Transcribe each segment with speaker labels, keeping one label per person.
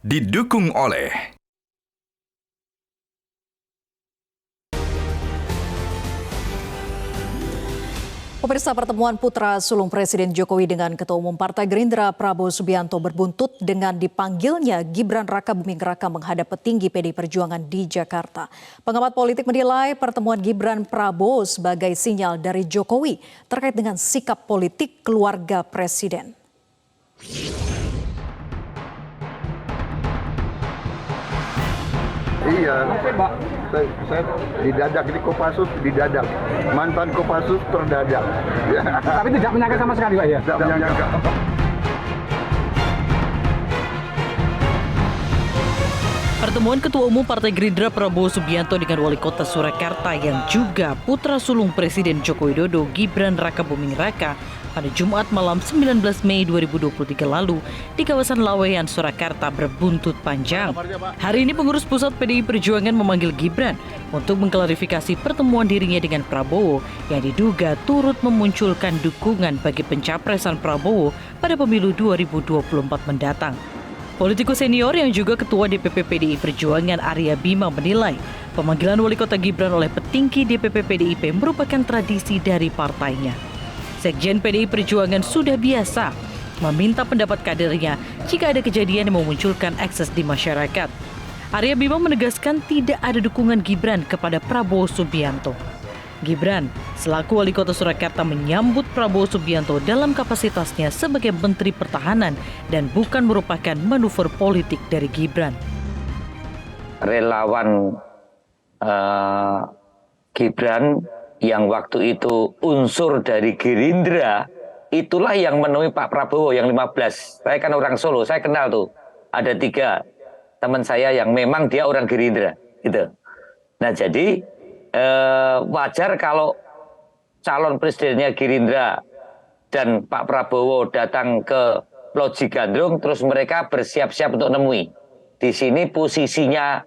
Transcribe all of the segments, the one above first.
Speaker 1: didukung oleh
Speaker 2: Pemirsa, pertemuan putra sulung Presiden Jokowi dengan Ketua Umum Partai Gerindra Prabowo Subianto berbuntut dengan dipanggilnya Gibran Raka Buming Raka menghadap petinggi PDI Perjuangan di Jakarta. Pengamat politik menilai pertemuan Gibran Prabowo sebagai sinyal dari Jokowi terkait dengan sikap politik keluarga Presiden.
Speaker 3: Iya, saya didadak di Kopassus, didadak. Mantan Kopassus terdadak.
Speaker 4: Tapi tidak menyangka sama sekali, Pak, ya?
Speaker 3: Tidak menyangka.
Speaker 5: Pertemuan Ketua Umum Partai Gerindra Prabowo Subianto dengan Wali Kota Surakarta yang juga putra sulung Presiden Joko Widodo Gibran Raka Buming Raka pada Jumat malam 19 Mei 2023 lalu di kawasan Laweyan, Surakarta berbuntut panjang. Hari ini pengurus pusat PDI Perjuangan memanggil Gibran untuk mengklarifikasi pertemuan dirinya dengan Prabowo yang diduga turut memunculkan dukungan bagi pencapresan Prabowo pada pemilu 2024 mendatang. Politikus senior yang juga Ketua DPP PDI Perjuangan Arya Bima menilai pemanggilan Wali Kota Gibran oleh petinggi DPP PDIP merupakan tradisi dari partainya. Sekjen PDI Perjuangan sudah biasa meminta pendapat kadernya jika ada kejadian yang memunculkan ekses di masyarakat. Arya Bima menegaskan tidak ada dukungan Gibran kepada Prabowo Subianto. Gibran selaku Wali Kota Surakarta menyambut Prabowo Subianto dalam kapasitasnya sebagai Menteri Pertahanan dan bukan merupakan manuver politik dari Gibran.
Speaker 6: Relawan Gibran yang waktu itu unsur dari Gerindra, itulah yang menemui Pak Prabowo yang 15. Saya kan orang Solo, saya kenal tuh. Ada 3 teman saya yang memang dia orang Gerindra, gitu. Nah jadi wajar kalau calon presidennya Gerindra dan Pak Prabowo datang ke Loji Gandrung, terus mereka bersiap-siap untuk nemui. Di sini posisinya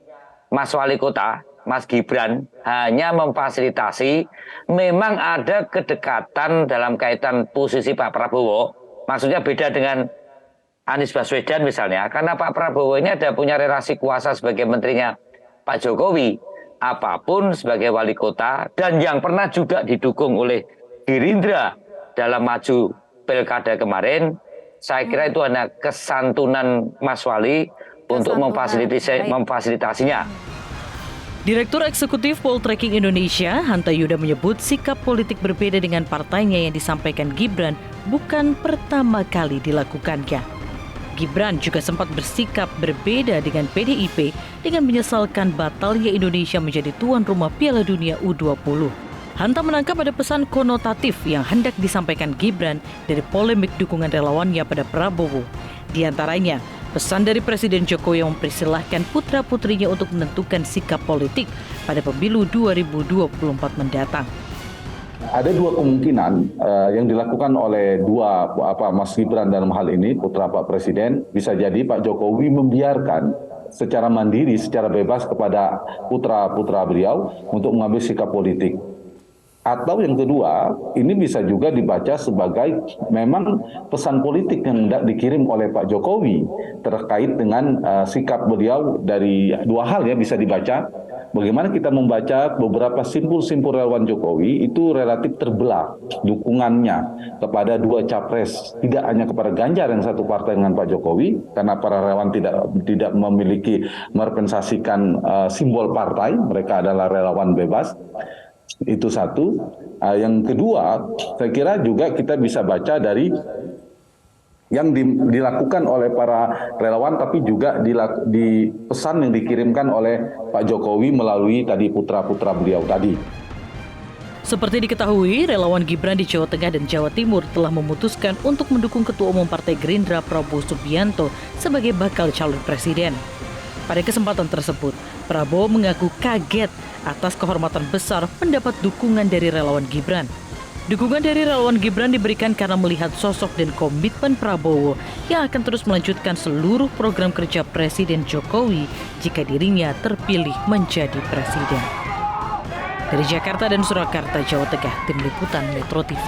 Speaker 6: Mas Wali Kota, Mas Gibran hanya memfasilitasi, memang ada kedekatan dalam kaitan posisi Pak Prabowo, maksudnya beda dengan Anies Baswedan misalnya, karena Pak Prabowo ini ada punya relasi kuasa sebagai menterinya Pak Jokowi, apapun sebagai wali kota, dan yang pernah juga didukung oleh Gerindra dalam maju pilkada kemarin, saya kira itu hanya kesantunan Mas Wali untuk memfasilitasinya.
Speaker 5: Direktur Eksekutif Poltreking Indonesia, Hanta Yuda menyebut sikap politik berbeda dengan partainya yang disampaikan Gibran bukan pertama kali dilakukannya. Gibran juga sempat bersikap berbeda dengan PDIP dengan menyesalkan batalnya Indonesia menjadi tuan rumah Piala Dunia U20. Hanta menangkap ada pesan konotatif yang hendak disampaikan Gibran dari polemik dukungan relawannya pada Prabowo. Di antaranya, pesan dari Presiden Jokowi yang mempersilahkan putra-putrinya untuk menentukan sikap politik pada pemilu 2024 mendatang.
Speaker 7: Ada 2 kemungkinan yang dilakukan oleh Mas Gibran dalam hal ini, putra Pak Presiden. Bisa jadi Pak Jokowi membiarkan secara mandiri, secara bebas kepada putra-putra beliau untuk mengambil sikap politik. Atau yang kedua, ini bisa juga dibaca sebagai memang pesan politik yang hendak dikirim oleh Pak Jokowi terkait dengan sikap beliau dari 2 hal ya bisa dibaca. Bagaimana kita membaca beberapa simpul-simpul relawan Jokowi itu relatif terbelah dukungannya kepada 2 capres, tidak hanya kepada Ganjar yang satu partai dengan Pak Jokowi, karena para relawan tidak memiliki merepresentasikan simbol partai, mereka adalah relawan bebas. Itu satu. Yang kedua, saya kira juga kita bisa baca dari yang dilakukan oleh para relawan, tapi juga di pesan yang dikirimkan oleh Pak Jokowi melalui tadi putra-putra beliau tadi.
Speaker 5: Seperti diketahui, relawan Gibran di Jawa Tengah dan Jawa Timur telah memutuskan untuk mendukung Ketua Umum Partai Gerindra Prabowo Subianto sebagai bakal calon presiden. Pada kesempatan tersebut, Prabowo mengaku kaget atas kehormatan besar mendapat dukungan dari relawan Gibran. Dukungan dari relawan Gibran diberikan karena melihat sosok dan komitmen Prabowo yang akan terus melanjutkan seluruh program kerja Presiden Jokowi jika dirinya terpilih menjadi presiden. Dari Jakarta dan Surakarta, Jawa Tengah, Tim Liputan Metro TV.